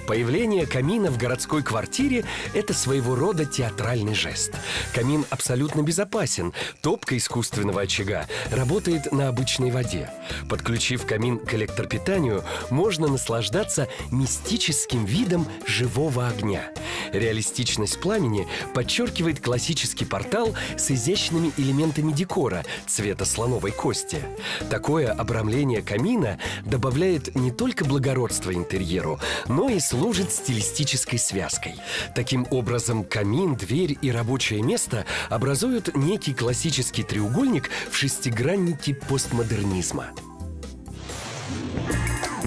Появление камина в городской квартире – это своего рода театральный жест. Камин абсолютно безопасен. Топка искусственного очага работает на обычной воде. Подключив камин к электропитанию, можно наслаждаться мистическим видом живого огня. Реалистичность пламени подчеркивает классический портал с изящными элементами декора цвета слоновой кости. Такое обрамление камина добавляет не только благородство интерьеру, но и служит стилистической связкой. Таким образом, камин, дверь и рабочее место образуют некий классический треугольник в шестиграннике постмодернизма.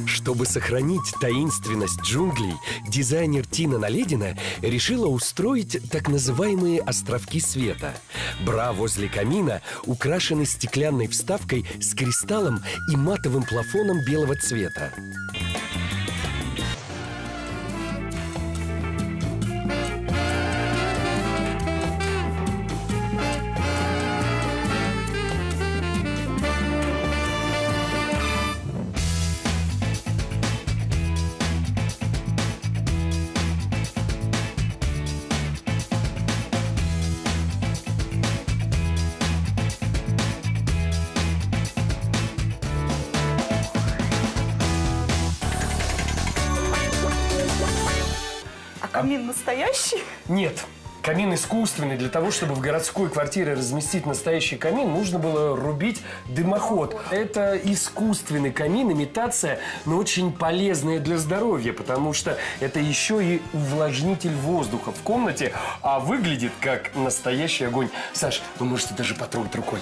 Чтобы сохранить таинственность джунглей, дизайнер Тина Наледина решила устроить так называемые островки света. Бра возле камина украшены стеклянной вставкой с кристаллом и матовым плафоном белого цвета. Камин настоящий? Нет. Камин искусственный. Для того, чтобы в городской квартире разместить настоящий камин, нужно было рубить дымоход. Это искусственный камин, имитация, но очень полезная для здоровья, потому что это еще и увлажнитель воздуха в комнате, а выглядит как настоящий огонь. Саш, вы можете даже потрогать рукой.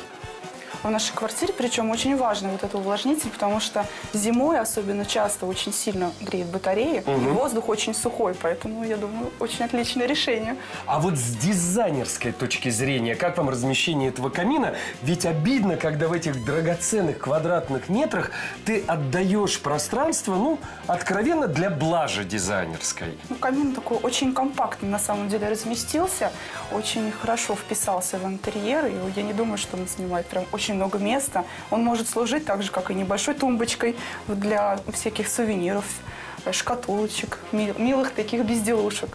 В нашей квартире, причем очень важный вот этот увлажнитель, потому что зимой особенно часто очень сильно греет батареи, и воздух очень сухой, поэтому, я думаю, очень отличное решение. А вот с дизайнерской точки зрения, как вам размещение этого камина? Ведь обидно, когда в этих драгоценных квадратных метрах ты отдаешь пространство, ну, откровенно для блажи дизайнерской. Ну, камин такой очень компактный, на самом деле, разместился, очень хорошо вписался в интерьер, и я не думаю, что он занимает прям очень много места. Он может служить так же, как и небольшой тумбочкой для всяких сувениров, шкатулочек, милых таких безделушек.